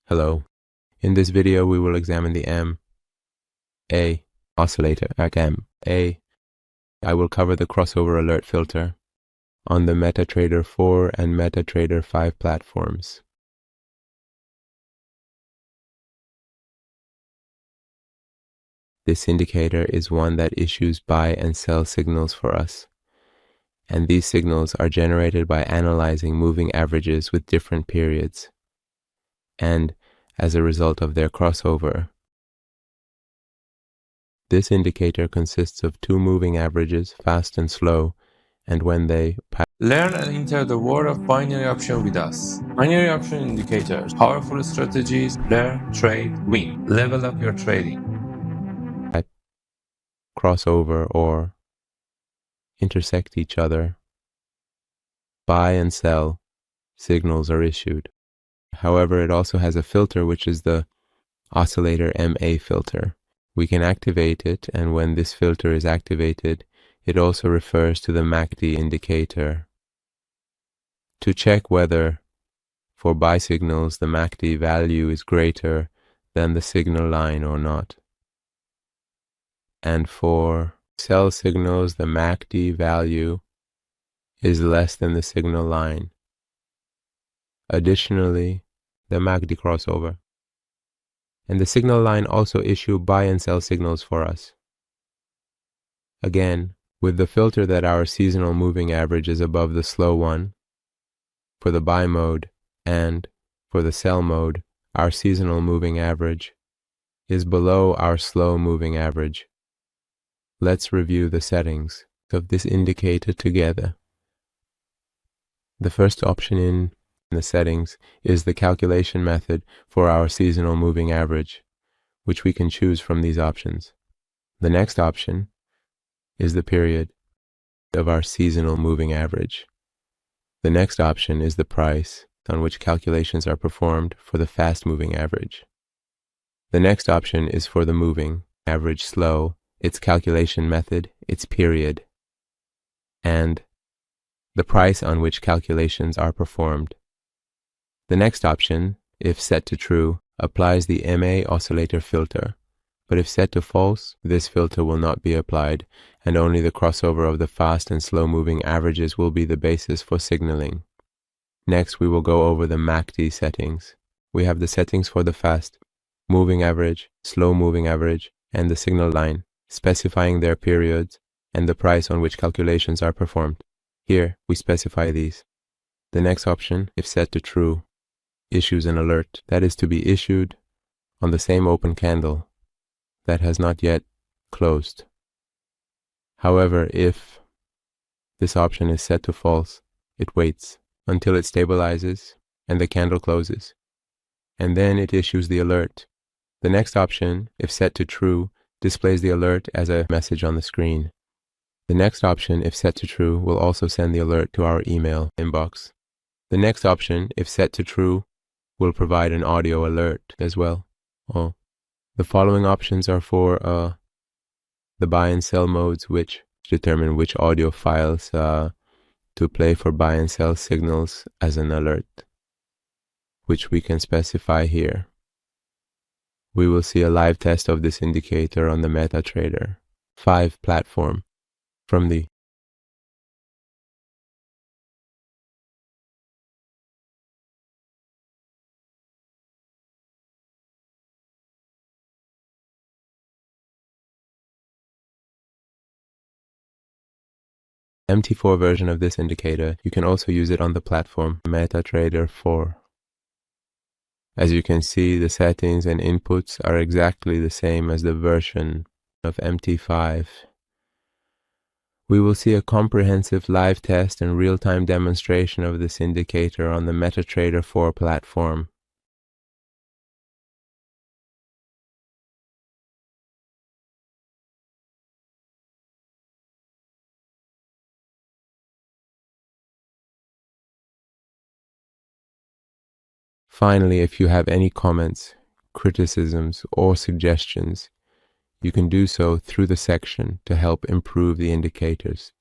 Hello. In this video, we will examine the MA oscillator, MA. I will cover the crossover alert filter on the MetaTrader 4 and MetaTrader 5 platforms. This indicator is one that issues buy and sell signals for us, and these signals are generated by analyzing moving averages with different periods, and as a result of their crossover. This indicator consists of two moving averages, fast and slow, and when they learn and enter the world of binary option with us. Binary option indicators, powerful strategies, learn, trade, win. Level up your trading. crossover or intersect each other, buy and sell signals are issued. However, it also has a filter, which is the oscillator MA filter. We can activate it, and when this filter is activated, it also refers to the MACD indicator. To check whether, for buy signals, the MACD value is greater than the signal line or not. And for sell signals, the MACD value is less than the signal line. Additionally, the MACD crossover and the signal line also issue buy and sell signals for us. Again, with the filter that our seasonal moving average is above the slow one for the buy mode, and for the sell mode, our seasonal moving average is below our slow moving average. Let's review the settings of this indicator together. The first option in the settings is the calculation method for our seasonal moving average, which we can choose from these options. The next option is the period of our seasonal moving average. The next option is the price on which calculations are performed for the fast moving average. The next option is for the moving average slow, its calculation method, its period, and the price on which calculations are performed. The next option, if set to true, applies the MA oscillator filter, but if set to false, this filter will not be applied, and only the crossover of the fast and slow moving averages will be the basis for signaling. Next, we will go over the MACD settings. We have the settings for the fast moving average, slow moving average, and the signal line, specifying their periods and the price on which calculations are performed. Here, we specify these. The next option, if set to true, issues an alert that is to be issued on the same open candle that has not yet closed. However, if this option is set to false, it waits until it stabilizes and the candle closes, and then it issues the alert. The next option, if set to true, displays the alert as a message on the screen. The next option, if set to true, will also send the alert to our email inbox. The next option, if set to true, will provide an audio alert as well. The following options are for the buy and sell modes, which determine which audio files to play for buy and sell signals as an alert, which we can specify here. We will see a live test of this indicator on the MetaTrader 5 platform from the MT4 version of this indicator. You can also use it on the platform MetaTrader 4. As you can see, the settings and inputs are exactly the same as the version of MT5. We will see a comprehensive live test and real-time demonstration of this indicator on the MetaTrader 4 platform. Finally, if you have any comments, criticisms, or suggestions, you can do so through the section to help improve the indicators.